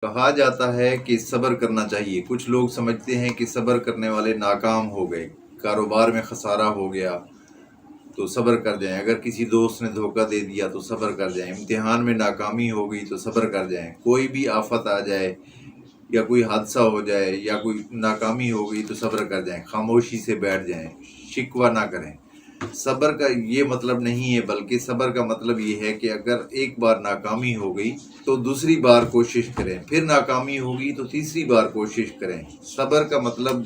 کہا جاتا ہے کہ صبر کرنا چاہیے۔ کچھ لوگ سمجھتے ہیں کہ صبر کرنے والے ناکام ہو گئے، کاروبار میں خسارہ ہو گیا تو صبر کر جائیں، اگر کسی دوست نے دھوکہ دے دیا تو صبر کر جائیں، امتحان میں ناکامی ہو گئی تو صبر کر جائیں، کوئی بھی آفت آ جائے یا کوئی حادثہ ہو جائے یا کوئی ناکامی ہو گئی تو صبر کر جائیں، خاموشی سے بیٹھ جائیں، شکوہ نہ کریں۔ صبر کا یہ مطلب نہیں ہے، بلکہ صبر کا مطلب یہ ہے کہ اگر ایک بار ناکامی ہو گئی تو دوسری بار کوشش کریں، پھر ناکامی ہوگی تو تیسری بار کوشش کریں۔ صبر کا مطلب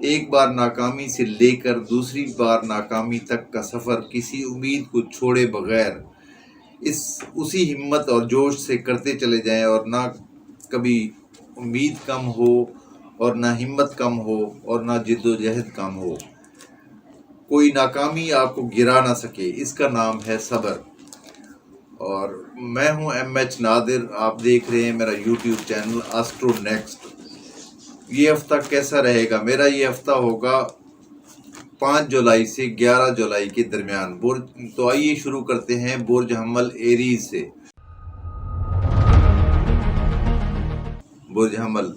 ایک بار ناکامی سے لے کر دوسری بار ناکامی تک کا سفر کسی امید کو چھوڑے بغیر اسی ہمت اور جوش سے کرتے چلے جائیں، اور نہ کبھی امید کم ہو اور نہ ہمت کم ہو اور نہ جد و جہد کم ہو۔ کوئی ناکامی آپ کو گرا نہ سکے، اس کا نام ہے صبر۔ اور میں ہوں ایم ایچ نادر، آپ دیکھ رہے ہیں میرا یوٹیوب چینل آسٹرو نیکسٹ۔ یہ ہفتہ کیسا رہے گا؟ میرا یہ ہفتہ ہوگا 5 جولائی سے 11 جولائی کے درمیان۔ تو آئیے شروع کرتے ہیں برج حمل ایریز سے۔ برج حمل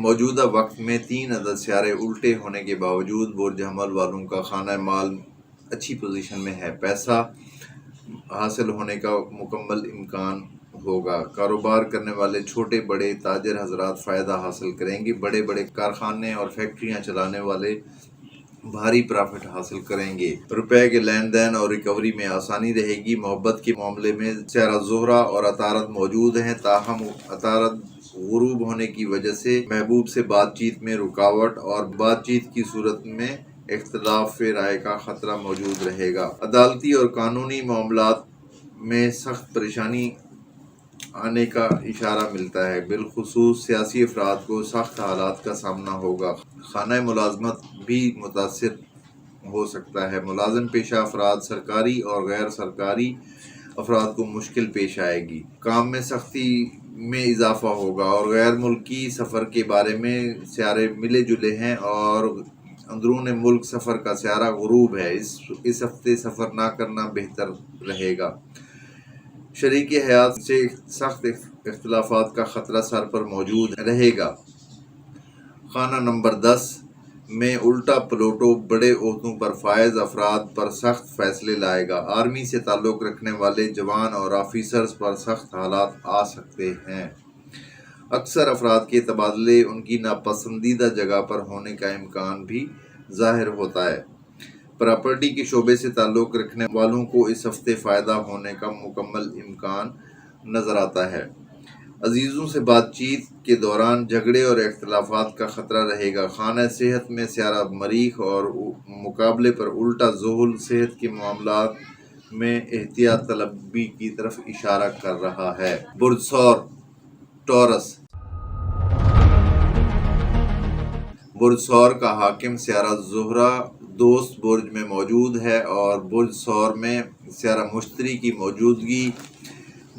موجودہ وقت میں 3 عدد سیارے الٹے ہونے کے باوجود برج حمل والوں کا خانہ مال اچھی پوزیشن میں ہے، پیسہ حاصل ہونے کا مکمل امکان ہوگا، کاروبار کرنے والے چھوٹے بڑے تاجر حضرات فائدہ حاصل کریں گے، بڑے بڑے کارخانے اور فیکٹریاں چلانے والے بھاری پرافٹ حاصل کریں گے، روپے کے لین دین اور ریکوری میں آسانی رہے گی۔ محبت کے معاملے میں سیارہ زہرہ اور عطارد موجود ہیں، تاہم عطارد غروب ہونے کی وجہ سے محبوب سے بات چیت میں رکاوٹ اور بات چیت کی صورت میں اختلاف رائے کا خطرہ موجود رہے گا۔ عدالتی اور قانونی معاملات میں سخت پریشانی آنے کا اشارہ ملتا ہے، بالخصوص سیاسی افراد کو سخت حالات کا سامنا ہوگا۔ خانہ ملازمت بھی متاثر ہو سکتا ہے، ملازم پیشہ افراد، سرکاری اور غیر سرکاری افراد کو مشکل پیش آئے گی، کام میں سختی میں اضافہ ہوگا، اور غیر ملکی سفر کے بارے میں سیارے ملے جلے ہیں اور اندرون ملک سفر کا سیارہ غروب ہے، اس ہفتے سفر نہ کرنا بہتر رہے گا۔ شریک حیات سے سخت اختلافات کا خطرہ سر پر موجود رہے گا۔ خانہ نمبر 10 میں الٹا پلوٹو بڑے عہدوں پر فائز افراد پر سخت فیصلے لائے گا، آرمی سے تعلق رکھنے والے جوان اور آفیسرز پر سخت حالات آ سکتے ہیں، اکثر افراد کے تبادلے ان کی ناپسندیدہ جگہ پر ہونے کا امکان بھی ظاہر ہوتا ہے۔ پراپرٹی کے شعبے سے تعلق رکھنے والوں کو اس ہفتے فائدہ ہونے کا مکمل امکان نظر آتا ہے۔ عزیزوں سے بات چیت کے دوران جھگڑے اور اختلافات کا خطرہ رہے گا۔ خانہ صحت میں سیارہ مریخ اور مقابلے پر الٹا ذہل صحت کے معاملات میں احتیاط طلبی کی طرف اشارہ کر رہا ہے۔ برج ثور ٹورس، برج ثور کا حاکم سیارہ زہرہ دوست برج میں موجود ہے، اور برج ثور میں سیارہ مشتری کی موجودگی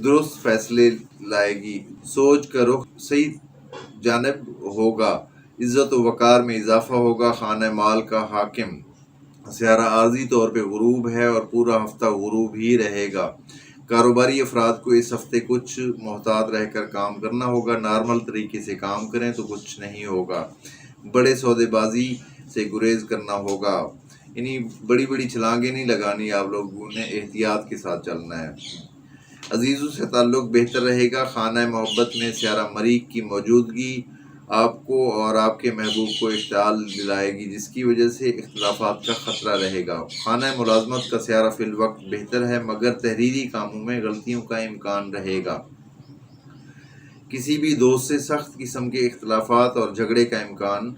درست فیصلے لائے گی، سوچ کا رخ صحیح جانب ہوگا، عزت و وقار میں اضافہ ہوگا۔ خانہ مال کا حاکم سیارہ عارضی طور پہ غروب ہے اور پورا ہفتہ غروب ہی رہے گا۔ کاروباری افراد کو اس ہفتے کچھ محتاط رہ کر کام کرنا ہوگا، نارمل طریقے سے کام کریں تو کچھ نہیں ہوگا، بڑے سودے بازی سے گریز کرنا ہوگا، یعنی بڑی بڑی چھلانگیں نہیں لگانی، آپ لوگوں نے احتیاط کے ساتھ چلنا ہے۔ عزیزوں سے تعلق بہتر رہے گا۔ خانہ محبت میں سیارہ مریخ کی موجودگی آپ کو اور آپ کے محبوب کو اشتعال دلائے گی، جس کی وجہ سے اختلافات کا خطرہ رہے گا۔ خانہ ملازمت کا سیارہ فی الوقت بہتر ہے، مگر تحریری کاموں میں غلطیوں کا امکان رہے گا، کسی بھی دوست سے سخت قسم کے اختلافات اور جھگڑے کا امکان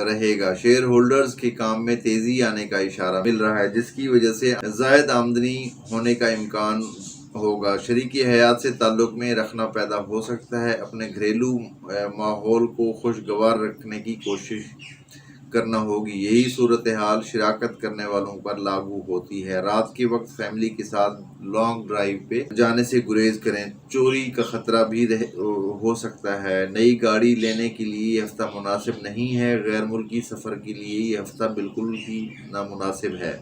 رہے گا۔ شیئر ہولڈرز کے کام میں تیزی آنے کا اشارہ مل رہا ہے، جس کی وجہ سے زائد آمدنی ہونے کا امکان ہوگا۔ شریک حیات سے تعلق میں رکھنا پیدا ہو سکتا ہے، اپنے گھریلو ماحول کو خوشگوار رکھنے کی کوشش کرنا ہوگی، یہی صورتحال شراکت کرنے والوں پر لاگو ہوتی ہے۔ رات کے وقت فیملی کے ساتھ لانگ ڈرائیو پہ جانے سے گریز کریں، چوری کا خطرہ بھی ہو سکتا ہے۔ نئی گاڑی لینے کے لیے یہ ہفتہ مناسب نہیں ہے، غیر ملکی سفر کے لیے یہ ہفتہ بالکل ہی نامناسب ہے۔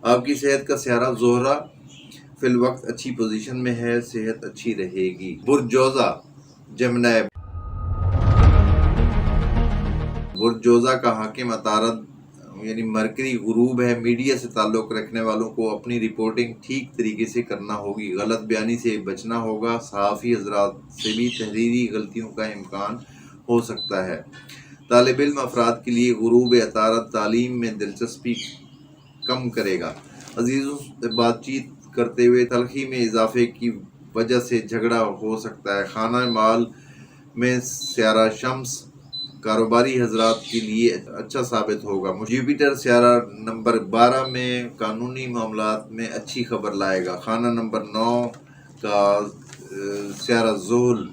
آپ کی صحت کا سیارہ زہرہ فی الوقت اچھی پوزیشن میں ہے، صحت اچھی رہے گی۔ برج جوزہ جمنائے، برج جوزہ کا حاکم عطارد یعنی مرکری غروب ہے۔ میڈیا سے تعلق رکھنے والوں کو اپنی رپورٹنگ ٹھیک طریقے سے کرنا ہوگی، غلط بیانی سے بچنا ہوگا۔ صحافی حضرات سے بھی تحریری غلطیوں کا امکان ہو سکتا ہے۔ طالب علم افراد کے لیے غروب عطارد تعلیم میں دلچسپی کم کرے گا۔ عزیزوں سے بات چیت کرتے ہوئے تلخی میں اضافے کی وجہ سے جھگڑا ہو سکتا ہے۔ خانہ مال میں سیارہ شمس کاروباری حضرات کے لیے اچھا ثابت ہوگا۔ جوپیٹر سیارہ نمبر 12 میں قانونی معاملات میں اچھی خبر لائے گا۔ خانہ نمبر 9 کا سیارہ زحل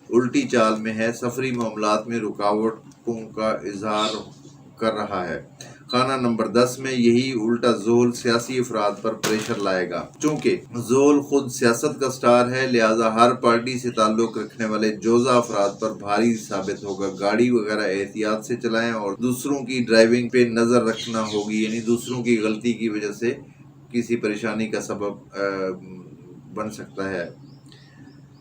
الٹی چال میں ہے، سفری معاملات میں رکاوٹوں کا اظہار کر رہا ہے۔ خانہ نمبر 10 میں یہی الٹا زحل سیاسی افراد پر پریشر لائے گا۔ چونکہ زحل خود سیاست کا سٹار ہے، لہذا ہر پارٹی سے تعلق رکھنے والے جوزہ افراد پر بھاری ثابت ہوگا۔ گاڑی وغیرہ احتیاط سے چلائیں اور دوسروں کی ڈرائیونگ پہ نظر رکھنا ہوگی، یعنی دوسروں کی غلطی کی وجہ سے کسی پریشانی کا سبب بن سکتا ہے۔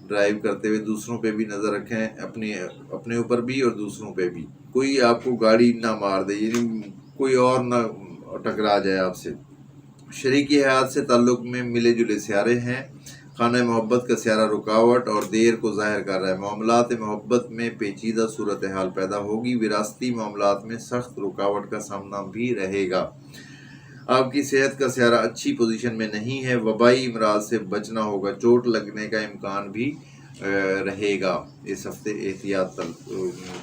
ڈرائیو کرتے ہوئے دوسروں پہ بھی نظر رکھیں، اپنے اوپر بھی اور دوسروں پہ بھی۔ کوئی آپ کو گاڑی نہ مار دے، یعنی کوئی اور نہ ٹکرا جائے آپ سے۔ شریکی حیات سے تعلق میں ملے جلے سیارے ہیں۔ خانہ محبت کا سیارہ رکاوٹ اور دیر کو ظاہر کر رہا ہے۔ معاملات محبت میں پیچیدہ صورتحال پیدا ہوگی، وراثتی معاملات میں سخت رکاوٹ کا سامنا بھی رہے گا۔ آپ کی صحت کا سیارہ اچھی پوزیشن میں نہیں ہے، وبائی امراض سے بچنا ہوگا، چوٹ لگنے کا امکان بھی رہے گا، اس ہفتے احتیاط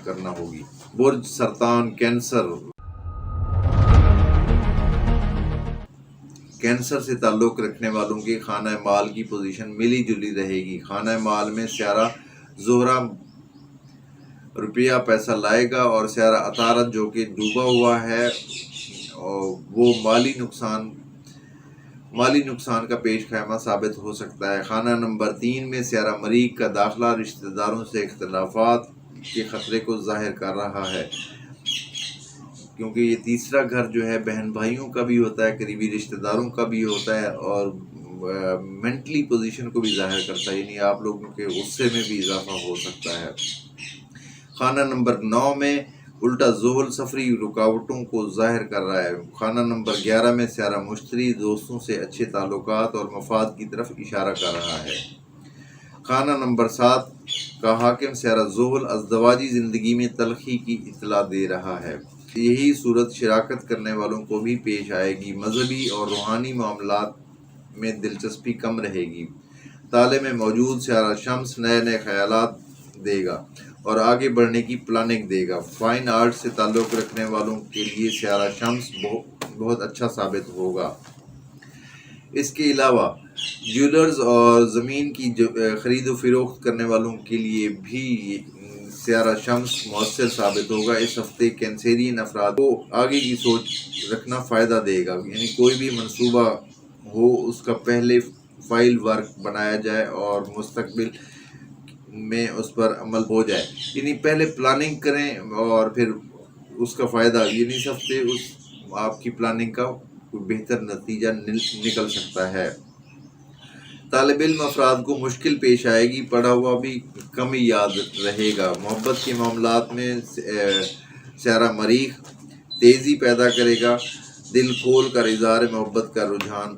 کرنا ہوگی۔ برج سرطان کینسر سے تعلق رکھنے والوں کے خانہ مال کی پوزیشن ملی جلی رہے گی۔ خانہ مال میں سیارہ زہرہ روپیہ پیسہ لائے گا اور سیارہ عطارد جو کہ ڈوبا ہوا ہے وہ مالی نقصان کا پیش خیمہ ثابت ہو سکتا ہے۔ خانہ نمبر 3 میں سیارہ مریخ کا داخلہ رشتہ داروں سے اختلافات کے خطرے کو ظاہر کر رہا ہے، کیونکہ یہ تیسرا گھر جو ہے بہن بھائیوں کا بھی ہوتا ہے، قریبی رشتہ داروں کا بھی ہوتا ہے اور مینٹلی پوزیشن کو بھی ظاہر کرتا ہے، یعنی آپ لوگوں کے غصے میں بھی اضافہ ہو سکتا ہے۔ خانہ نمبر 9 میں الٹا زحل سفری رکاوٹوں کو ظاہر کر رہا ہے۔ خانہ نمبر 11 میں سیارہ مشتری دوستوں سے اچھے تعلقات اور مفاد کی طرف اشارہ کر رہا ہے۔ خانہ نمبر 7 کا حاکم سیارہ زحل ازدواجی زندگی میں تلخی کی اطلاع دے رہا ہے۔ یہی صورت شراکت کرنے والوں کو بھی پیش آئے گی۔ مذہبی اور روحانی معاملات میں دلچسپی کم رہے گی۔ تالے میں موجود سیارہ شمس نئے خیالات دے گا اور آگے بڑھنے کی پلاننگ دے گا۔ فائن آرٹ سے تعلق رکھنے والوں کے لیے سیارہ شمس بہت اچھا ثابت ہوگا۔ اس کے علاوہ جیولرز اور زمین کی خرید و فروخت کرنے والوں کے لیے بھی سیارہ شمس مؤثر ثابت ہوگا۔ اس ہفتے کینسرین افراد کو آگے کی سوچ رکھنا فائدہ دے گا، یعنی کوئی بھی منصوبہ ہو اس کا پہلے فائل ورک بنایا جائے اور مستقبل میں اس پر عمل ہو جائے، یعنی پہلے پلاننگ کریں اور پھر اس کا فائدہ، یعنی اس ہفتے آپ کی پلاننگ کا کوئی بہتر نتیجہ نکل سکتا ہے۔ طالب علم افراد کو مشکل پیش آئے گی، پڑھا ہوا بھی کم ہی یاد رہے گا۔ محبت کے معاملات میں سیارہ مریخ تیزی پیدا کرے گا، دل کھول کر اظہار محبت کا رجحان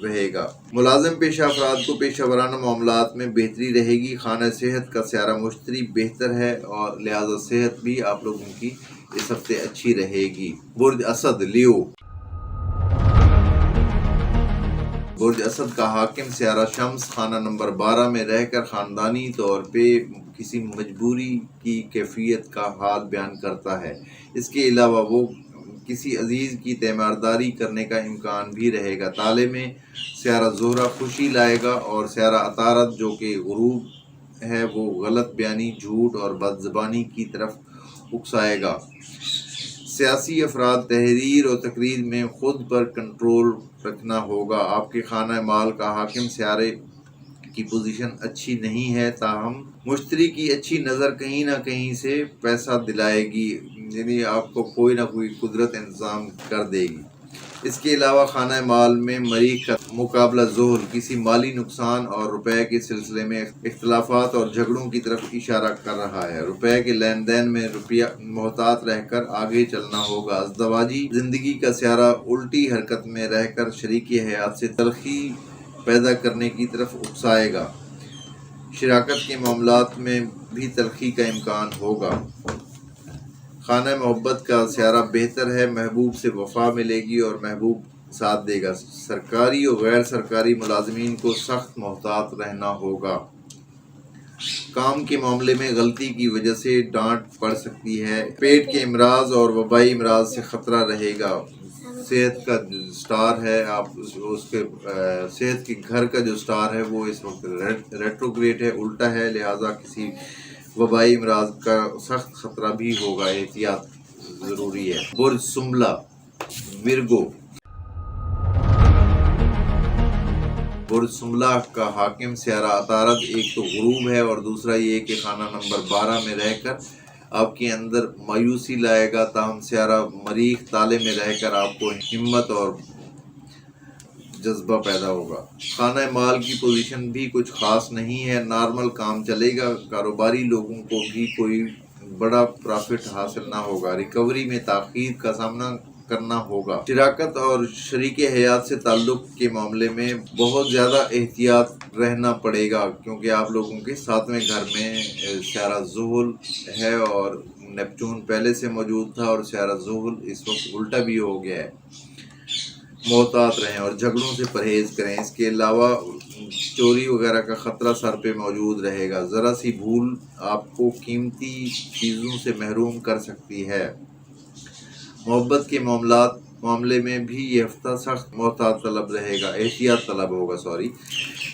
رہے گا۔ ملازم پیشہ افراد کو پیشہ ورانہ معاملات میں بہتری رہے گی۔ خانہ صحت کا سیارہ مشتری بہتر ہے اور لہذا صحت بھی آپ لوگوں کی اس ہفتے اچھی رہے گی۔ برج اسد لیو، برج اسد کا حاکم سیارہ شمس خانہ نمبر 12 میں رہ کر خاندانی طور پہ کسی مجبوری کی کیفیت کا حال بیان کرتا ہے۔ اس کے علاوہ وہ کسی عزیز کی تیمارداری کرنے کا امکان بھی رہے گا۔ تالے میں سیارہ زہرہ خوشی لائے گا اور سیارہ عطارد جو کہ غروب ہے وہ غلط بیانی، جھوٹ اور بد زبانی کی طرف اکسائے گا۔ سیاسی افراد تحریر اور تقریر میں خود پر کنٹرول رکھنا ہوگا۔ آپ کے خانہ مال کا حاکم سیارے کی پوزیشن اچھی نہیں ہے، تاہم مشتری کی اچھی نظر کہیں نہ کہیں سے پیسہ دلائے گی، یعنی آپ کو کوئی نہ کوئی قدرت انتظام کر دے گی۔ اس کے علاوہ خانہ مال میں مریخ کا مقابلہ ظہر کسی مالی نقصان اور روپے کے سلسلے میں اختلافات اور جھگڑوں کی طرف اشارہ کر رہا ہے۔ روپے کے لین دین میں روپیہ محتاط رہ کر آگے چلنا ہوگا۔ ازدواجی زندگی کا سیارہ الٹی حرکت میں رہ کر شریک حیات سے تلخی پیدا کرنے کی طرف اکسائے گا۔ شراکت کے معاملات میں بھی تلخی کا امکان ہوگا۔ خانہ محبت کا سیارہ بہتر ہے، محبوب سے وفا ملے گی اور محبوب ساتھ دے گا۔ سرکاری اور غیر سرکاری ملازمین کو سخت محتاط رہنا ہوگا۔ کام کے معاملے میں غلطی کی وجہ سے ڈانٹ پڑ سکتی ہے۔ پیٹ کے امراض اور وبائی امراض سے خطرہ رہے گا۔ صحت کا سٹار ہے، آپ اس کے صحت کے گھر کا جو سٹار ہے وہ اس وقت ریٹروگریڈ ہے، الٹا ہے، لہٰذا کسی وبائی امراض کا سخت خطرہ بھی ہوگا، احتیاط ضروری ہے۔ برج سنبلہ ورگو، برج سنبلہ کا حاکم سیارہ عطارد ایک تو غروب ہے اور دوسرا یہ کہ خانہ نمبر 12 میں رہ کر آپ کے اندر مایوسی لائے گا، تاہم سیارہ مریخ تالے میں رہ کر آپ کو ہمت اور جذبہ پیدا ہوگا۔ خانہ مال کی پوزیشن بھی کچھ خاص نہیں ہے، نارمل کام چلے گا، کاروباری لوگوں کو بھی کوئی بڑا پرافٹ حاصل نہ ہوگا، ریکوری میں تاخیر کا سامنا کرنا ہوگا۔ شراکت اور شریک حیات سے تعلق کے معاملے میں بہت زیادہ احتیاط رہنا پڑے گا، کیونکہ آپ لوگوں کے 7ویں گھر میں سیارہ زحل ہے اور نیپچون پہلے سے موجود تھا اور سیارہ زحل اس وقت الٹا بھی ہو گیا ہے۔ محتاط رہیں اور جھگڑوں سے پرہیز کریں۔ اس کے علاوہ چوری وغیرہ کا خطرہ سر پہ موجود رہے گا۔ ذرا سی بھول آپ کو قیمتی چیزوں سے محروم کر سکتی ہے۔ محبت کے معاملے میں بھی یہ ہفتہ سخت محتاط طلب رہے گا، احتیاط طلب ہوگا۔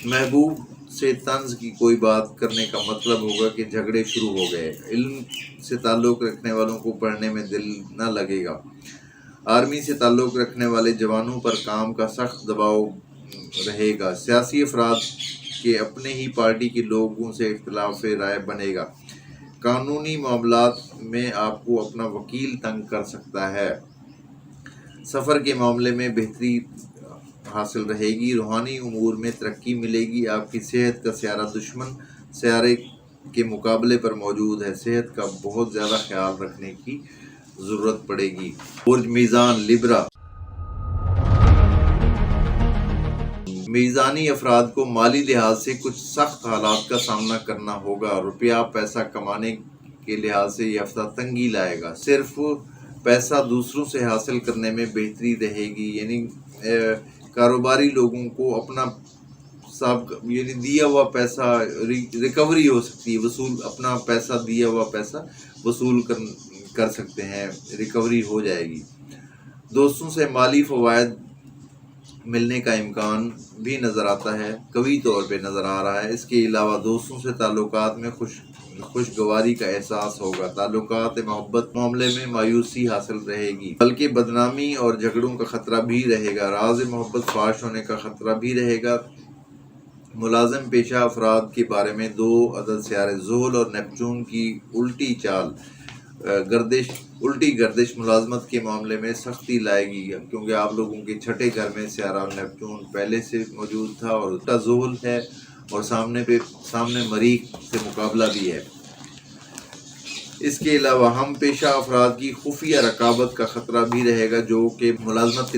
محبوب سے طنز کی کوئی بات کرنے کا مطلب ہوگا کہ جھگڑے شروع ہو گئے۔ علم سے تعلق رکھنے والوں کو پڑھنے میں دل نہ لگے گا۔ آرمی سے تعلق رکھنے والے جوانوں پر کام کا سخت دباؤ رہے گا۔ سیاسی افراد کے اپنے ہی پارٹی کے لوگوں سے اختلاف رائے بنے گا۔ قانونی معاملات میں آپ کو اپنا وکیل تنگ کر سکتا ہے۔ سفر کے معاملے میں بہتری حاصل رہے گی۔ روحانی امور میں ترقی ملے گی۔ آپ کی صحت کا سیارہ دشمن سیارے کے مقابلے پر موجود ہے، صحت کا بہت زیادہ خیال رکھنے کی ضرورت پڑے گی۔ برج میزان لیبرا، میزانی افراد کو مالی لحاظ سے کچھ سخت حالات کا سامنا کرنا ہوگا۔ روپیہ پیسہ کمانے کے لحاظ سے یہ ہفتہ تنگی لائے گا۔ صرف پیسہ دوسروں سے حاصل کرنے میں بہتری رہے گی، یعنی کاروباری لوگوں کو اپنا یعنی دیا ہوا پیسہ ریکوری ہو سکتی ہے، اپنا پیسہ دیا ہوا پیسہ وصول کر سکتے ہیں، ریکوری ہو جائے گی۔ دوستوں سے مالی فوائد ملنے کا امکان بھی نظر آتا ہے، قوی طور پہ نظر آ رہا ہے۔ اس کے علاوہ دوستوں سے تعلقات میں خوشگواری کا احساس ہوگا۔ تعلقات محبت معاملے میں مایوسی حاصل رہے گی، بلکہ بدنامی اور جھگڑوں کا خطرہ بھی رہے گا۔ راز محبت فاش ہونے کا خطرہ بھی رہے گا۔ ملازم پیشہ افراد کے بارے میں 2 عدد سیارے زحل اور نیپچون کی الٹی گردش ملازمت کے معاملے میں سختی لائے گی، کیونکہ آپ لوگوں کے 6 گھر میں سیارہ نیپچون پہلے سے موجود تھا اور الٹا زحل ہے اور سامنے مریخ سے مقابلہ بھی ہے۔ اس کے علاوہ ہم پیشہ افراد کی خفیہ رقابت کا خطرہ بھی رہے گا، جو کہ ملازمت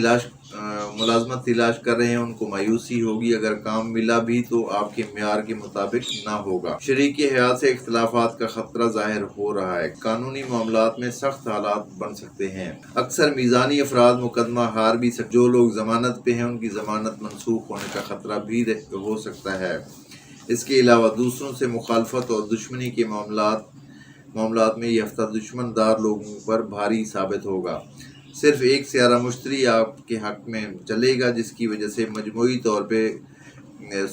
تلاش کر رہے ہیں ان کو مایوسی ہوگی۔ اگر کام ملا بھی تو آپ کے معیار کے مطابق نہ ہوگا۔ شریک حیات سے اختلافات کا خطرہ ظاہر ہو رہا ہے۔ قانونی معاملات میں سخت حالات بن سکتے ہیں۔ اکثر میزانی افراد مقدمہ ہار بھی سکتے ہیں۔ جو لوگ ضمانت پہ ہیں ان کی ضمانت منسوخ ہونے کا خطرہ بھی ہو سکتا ہے۔ اس کے علاوہ دوسروں سے مخالفت اور دشمنی کے معاملات میں یہ ہفتہ دشمن دار لوگوں پر بھاری ثابت ہوگا۔ صرف ایک سیارہ مشتری آپ کے حق میں چلے گا، جس کی وجہ سے مجموعی طور پہ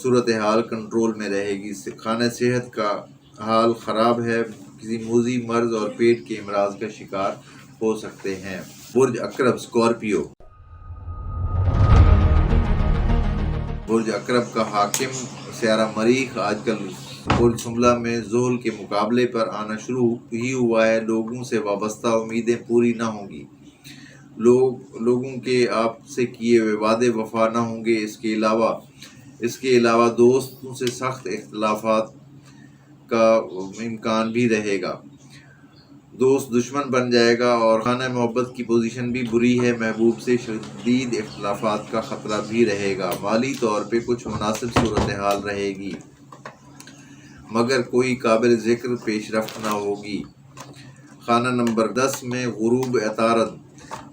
صورتحال کنٹرول میں رہے گی۔ خانہ صحت کا حال خراب ہے، کسی موذی مرض اور پیٹ کے امراض کا شکار ہو سکتے ہیں۔ برج عقرب اسکارپیو، برج عقرب کا حاکم سیارہ مریخ آج کل برج سنبلہ میں زحل کے مقابلے پر آنا شروع ہی ہوا ہے۔ لوگوں سے وابستہ امیدیں پوری نہ ہوں گی۔ لوگوں کے آپ سے کیے ہوئے وعدے وفا نہ ہوں گے۔ اس کے علاوہ دوستوں سے سخت اختلافات کا امکان بھی رہے گا۔ دوست دشمن بن جائے گا اور خانہ محبت کی پوزیشن بھی بری ہے۔ محبوب سے شدید اختلافات کا خطرہ بھی رہے گا۔ مالی طور پہ کچھ مناسب صورتحال رہے گی مگر کوئی قابل ذکر پیش رفت نہ ہوگی۔ خانہ نمبر 10 میں غروب عطارد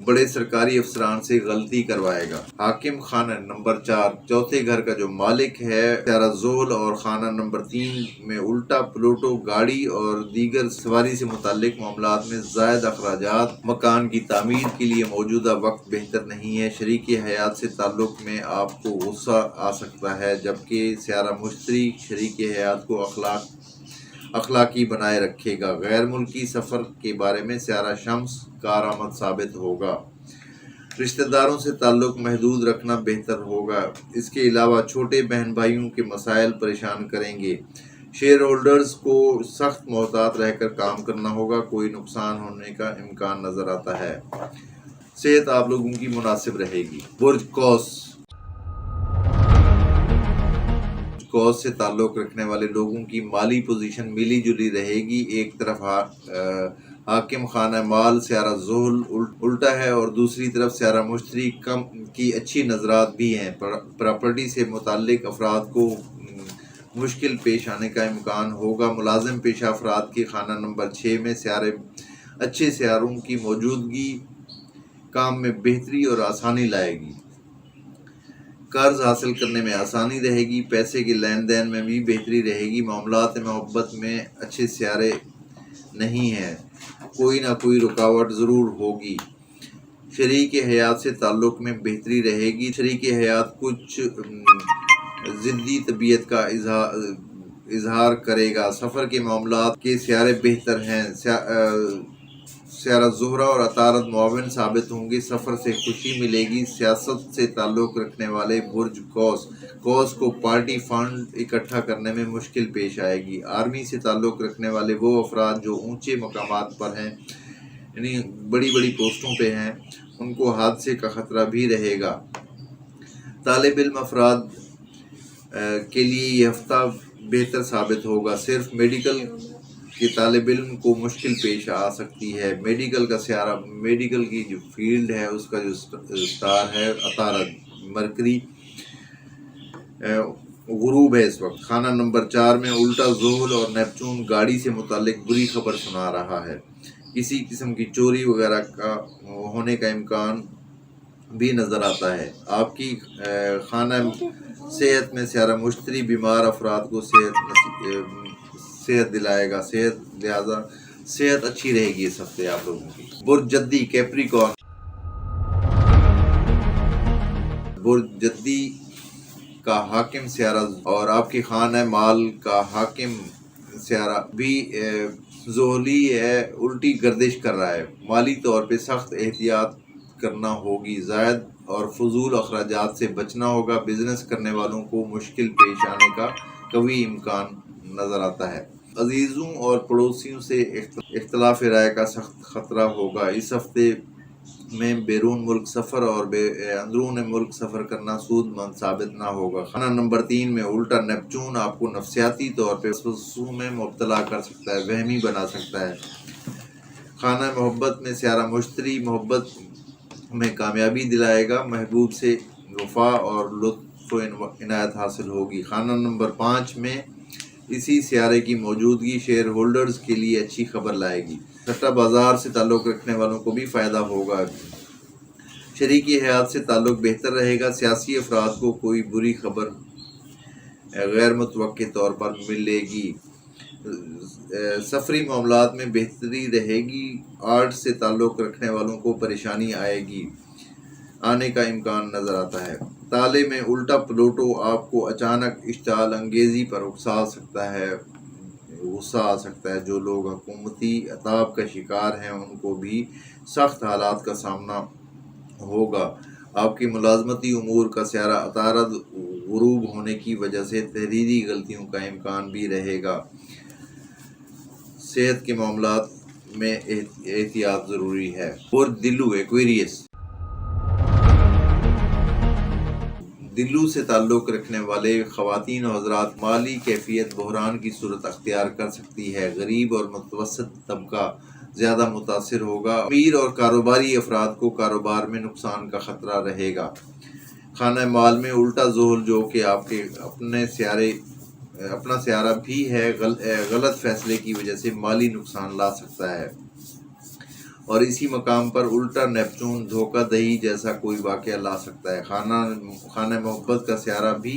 بڑے سرکاری افسران سے غلطی کروائے گا۔ حاکم خانہ نمبر 4 چوتھے گھر کا جو مالک ہے سیارہ زحل، اور خانہ نمبر 3 میں الٹا پلوٹو گاڑی اور دیگر سواری سے متعلق معاملات میں زائد اخراجات۔ مکان کی تعمیر کے لیے موجودہ وقت بہتر نہیں ہے۔ شریک حیات سے تعلق میں آپ کو غصہ آ سکتا ہے، جبکہ سیارہ مشتری شریک حیات کو اخلاقی بنائے رکھے گا۔ غیر ملکی سفر کے بارے میں سیارہ شمس کارآمد ثابت ہوگا۔ رشتہ داروں سے تعلق محدود رکھنا بہتر ہوگا۔ اس کے علاوہ چھوٹے بہن بھائیوں کے مسائل پریشان کریں گے۔ شیئر ہولڈرز کو سخت محتاط رہ کر کام کرنا ہوگا۔ کوئی نقصان ہونے کا امکان نظر آتا ہے۔ صحت آپ لوگوں کی مناسب رہے گی۔ برج قوس سے تعلق رکھنے والے لوگوں کی مالی پوزیشن ملی جلی رہے گی۔ ایک طرف حاکم خانہ مال سیارہ زحل الٹا ہے اور دوسری طرف سیارہ مشتری کم کی اچھی نظرات بھی ہیں۔ پراپرٹی سے متعلق افراد کو مشکل پیش آنے کا امکان ہوگا۔ ملازم پیشہ افراد کے خانہ نمبر 6 میں اچھے سیاروں کی موجودگی کام میں بہتری اور آسانی لائے گی۔ قرض حاصل کرنے میں آسانی رہے گی۔ پیسے کے لین دین میں بھی بہتری رہے گی۔ معاملات محبت میں اچھے سیارے نہیں ہیں، کوئی نہ کوئی رکاوٹ ضرور ہوگی۔ شریک حیات سے تعلق میں بہتری رہے گی۔ شریک حیات کچھ ضدی طبیعت کا اظہار کرے گا۔ سفر کے معاملات کے سیارے بہتر ہیں۔ سیارہ زہرہ اور عطارد معاون ثابت ہوں گے۔ سفر سے خوشی ملے گی۔ سیاست سے تعلق رکھنے والے برج قوس کو پارٹی فنڈ اکٹھا کرنے میں مشکل پیش آئے گی۔ آرمی سے تعلق رکھنے والے وہ افراد جو اونچے مقامات پر ہیں، یعنی بڑی بڑی پوسٹوں پہ ہیں، ان کو حادثے کا خطرہ بھی رہے گا۔ طالب علم افراد کے لیے یہ ہفتہ بہتر ثابت ہوگا۔ صرف میڈیکل کے طالب علم کو مشکل پیش آ سکتی ہے۔ میڈیکل کا سیارہ، میڈیکل کی جو فیلڈ ہے اس کا جو سٹار ہے عطارد، مرکری غروب ہے اس وقت۔ خانہ نمبر 4 میں الٹا زحل اور نیپچون گاڑی سے متعلق بری خبر سنا رہا ہے۔ کسی قسم کی چوری وغیرہ کا ہونے کا امکان بھی نظر آتا ہے۔ آپ کی خانہ صحت میں سیارہ مشتری بیمار افراد کو صحت دلائے گا، لہذا صحت اچھی رہے گی اس ہفتے آپ لوگوں کی۔ برج جدی کیپریکارن، برج جدی کا حاکم سیارہ اور آپ کے خانہ مال کا حاکم سیارہ بھی زحلی ہے، الٹی گردش کر رہا ہے۔ مالی طور پہ سخت احتیاط کرنا ہوگی۔ زائد اور فضول اخراجات سے بچنا ہوگا۔ بزنس کرنے والوں کو مشکل پیش آنے کا قوی امکان نظر آتا ہے۔ عزیزوں اور پڑوسیوں سے اختلاف رائے کا سخت خطرہ ہوگا۔ اس ہفتے میں بیرون ملک سفر اور اندرون ملک سفر کرنا سود مند ثابت نہ ہوگا۔ خانہ نمبر 3 میں الٹا نیپچون آپ کو نفسیاتی طور پہ وسوسوں میں مبتلا کر سکتا ہے، وہمی بنا سکتا ہے۔ خانہ محبت میں سیارہ مشتری محبت میں کامیابی دلائے گا۔ محبوب سے وفا اور لطف و عنایت حاصل ہوگی۔ خانہ نمبر 5 میں اسی سیارے کی موجودگی شیئر ہولڈرز کے لیے اچھی خبر لائے گی۔ سٹہ بازار سے تعلق رکھنے والوں کو بھی فائدہ ہوگا۔ شریکی حیات سے تعلق بہتر رہے گا۔ سیاسی افراد کو کوئی بری خبر غیر متوقع طور پر ملے گی۔ سفری معاملات میں بہتری رہے گی۔ آرٹ سے تعلق رکھنے والوں کو پریشانی آنے کا امکان نظر آتا ہے۔ تالے میں الٹا پلوٹو آپ کو اچانک اشتعال انگیزی پر اکسا سکتا ہے، غصہ آ سکتا ہے۔ جو لوگ حکومتی عطاب کا شکار ہیں ان کو بھی سخت حالات کا سامنا ہوگا۔ آپ کی ملازمتی امور کا سیارہ عطارد غروب ہونے کی وجہ سے تحریری غلطیوں کا امکان بھی رہے گا۔ صحت کے معاملات میں احتیاط ضروری ہے۔ برج دلو ایکویریس، دلو سے تعلق رکھنے والے خواتین و حضرات مالی کیفیت بحران کی صورت اختیار کر سکتی ہے۔ غریب اور متوسط طبقہ زیادہ متاثر ہوگا۔ امیر اور کاروباری افراد کو کاروبار میں نقصان کا خطرہ رہے گا۔ خانہ مال میں الٹا زحل جو کہ آپ کے اپنا سیارہ بھی ہے، غلط فیصلے کی وجہ سے مالی نقصان لا سکتا ہے، اور اسی مقام پر الٹا نیپچون دھوکہ دہی جیسا کوئی واقعہ لا سکتا ہے۔ خانہ محبت کا سیارہ بھی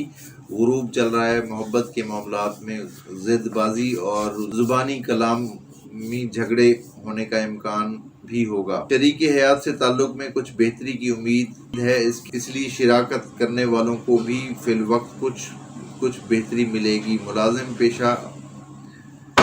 غروب چل رہا ہے۔ محبت کے معاملات میں ضد بازی اور زبانی کلامی جھگڑے ہونے کا امکان بھی ہوگا۔ شریک حیات سے تعلق میں کچھ بہتری کی امید ہے، اس لیے شراکت کرنے والوں کو بھی فی الوقت کچھ بہتری ملے گی۔ ملازم پیشہ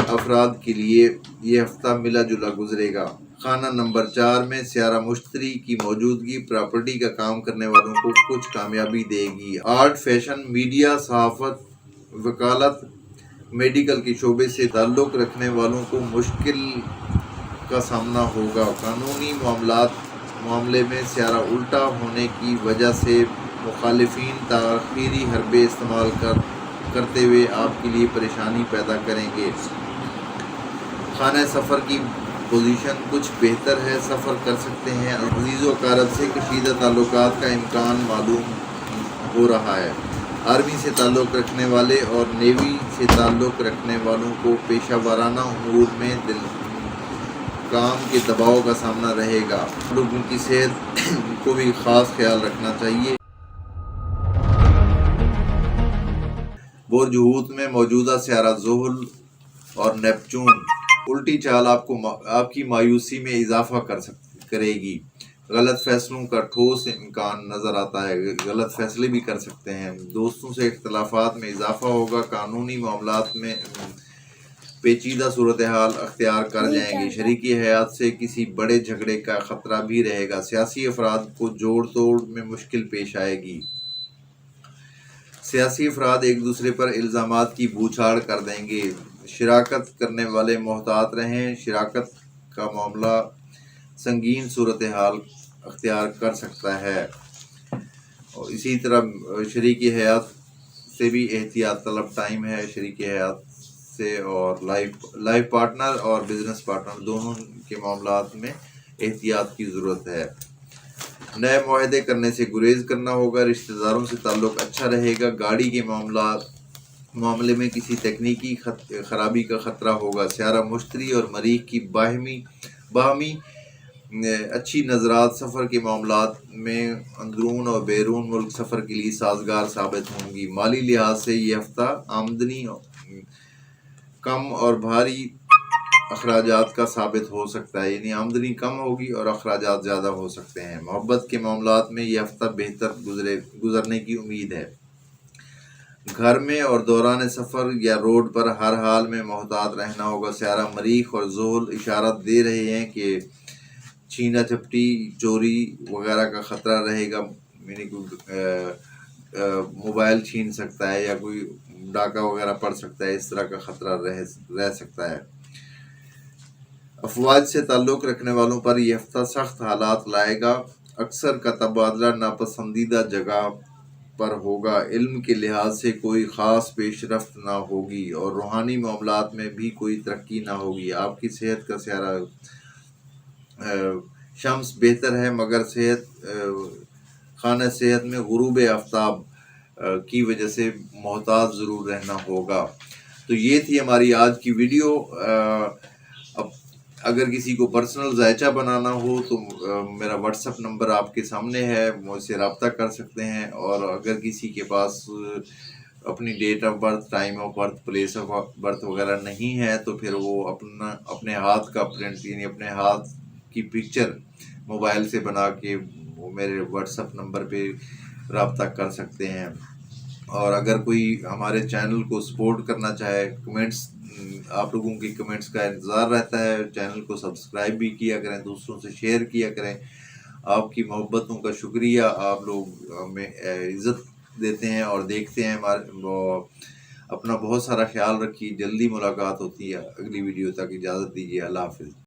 افراد کے لیے یہ ہفتہ ملا جلا گزرے گا۔ خانہ نمبر 4 میں سیارہ مشتری کی موجودگی پراپرٹی کا کام کرنے والوں کو کچھ کامیابی دے گی۔ آرٹ، فیشن، میڈیا، صحافت، وکالت، میڈیکل کے شعبے سے تعلق رکھنے والوں کو مشکل کا سامنا ہوگا۔ قانونی معاملے میں سیارہ الٹا ہونے کی وجہ سے مخالفین تاخیری حربے استعمال کرتے ہوئے آپ کے لیے پریشانی پیدا کریں گے۔ خانہ سفر کی پوزیشن کچھ بہتر ہے، سفر کر سکتے ہیں۔ عزیز و اقارب سے کشیدہ تعلقات کا امکان معلوم ہو رہا ہے۔ آرمی سے تعلق رکھنے والے اور نیوی سے تعلق رکھنے والوں کو پیشہ ورانہ امور میں کام کے دباؤ کا سامنا رہے گا۔ لوگوں کی صحت کو بھی خاص خیال رکھنا چاہیے۔ برج حوت میں موجودہ سیارہ زحل اور نیپچون الٹی چال آپ کی مایوسی میں اضافہ کرے گی۔ غلط فیصلوں کا ٹھوس امکان نظر آتا ہے، غلط فیصلے بھی کر سکتے ہیں۔ دوستوں سے اختلافات میں اضافہ ہوگا۔ قانونی معاملات میں پیچیدہ صورتحال اختیار کر جائیں گے۔ شریک حیات سے کسی بڑے جھگڑے کا خطرہ بھی رہے گا۔ سیاسی افراد کو جوڑ توڑ میں مشکل پیش آئے گی۔ سیاسی افراد ایک دوسرے پر الزامات کی بوچھاڑ کر دیں گے۔ شراکت کرنے والے محتاط رہیں، شراکت کا معاملہ سنگین صورتحال اختیار کر سکتا ہے۔ اور اسی طرح شریک حیات سے بھی احتیاط طلب ٹائم ہے۔ شریک حیات سے اور لائف پارٹنر اور بزنس پارٹنر دونوں کے معاملات میں احتیاط کی ضرورت ہے۔ نئے معاہدے کرنے سے گریز کرنا ہوگا۔ رشتہ داروں سے تعلق اچھا رہے گا۔ گاڑی کے معاملے میں کسی تکنیکی خرابی کا خطرہ ہوگا۔ سیارہ مشتری اور مریخ کی باہمی اچھی نظرات سفر کے معاملات میں اندرون اور بیرون ملک سفر کے لیے سازگار ثابت ہوں گی۔ مالی لحاظ سے یہ ہفتہ آمدنی کم اور بھاری اخراجات کا ثابت ہو سکتا ہے، یعنی آمدنی کم ہوگی اور اخراجات زیادہ ہو سکتے ہیں۔ محبت کے معاملات میں یہ ہفتہ بہتر گزرنے کی امید ہے۔ گھر میں اور دوران سفر یا روڈ پر ہر حال میں محتاط رہنا ہوگا۔ سیارہ مریخ اور زحل اشارت دے رہے ہیں کہ چھینا جھپٹی، چوری وغیرہ کا خطرہ رہے گا، یعنی کوئی موبائل چھین سکتا ہے یا کوئی ڈاکہ وغیرہ پڑ سکتا ہے، اس طرح کا خطرہ رہ سکتا ہے۔ افواج سے تعلق رکھنے والوں پر یہ ہفتہ سخت حالات لائے گا۔ اکثر کا تبادلہ ناپسندیدہ جگہ پر ہوگا۔ علم کے لحاظ سے کوئی خاص پیش رفت نہ ہوگی اور روحانی معاملات میں بھی کوئی ترقی نہ ہوگی۔ آپ کی صحت کا سیارہ شمس بہتر ہے، مگر خانہ صحت میں غروب آفتاب کی وجہ سے محتاط ضرور رہنا ہوگا۔ تو یہ تھی ہماری آج کی ویڈیو۔ اگر کسی کو پرسنل ذائچہ بنانا ہو تو میرا واٹس ایپ نمبر آپ کے سامنے ہے، مجھ سے رابطہ کر سکتے ہیں۔ اور اگر کسی کے پاس اپنی date of birth, time of birth, place of birth وغیرہ نہیں ہے تو پھر وہ اپنے ہاتھ کا پرنٹ، یعنی اپنے ہاتھ کی پکچر موبائل سے بنا کے وہ میرے واٹس ایپ نمبر پہ رابطہ کر سکتے ہیں۔ اور اگر کوئی ہمارے چینل کو سپورٹ کرنا چاہے، کمنٹس، آپ لوگوں کی کمنٹس کا انتظار رہتا ہے۔ چینل کو سبسکرائب بھی کیا کریں، دوسروں سے شیئر کیا کریں۔ آپ کی محبتوں کا شکریہ، آپ لوگ ہمیں عزت دیتے ہیں اور دیکھتے ہیں۔ اپنا بہت سارا خیال رکھیے، جلدی ملاقات ہوتی ہے اگلی ویڈیو تک، اجازت دیجیے، اللہ حافظ۔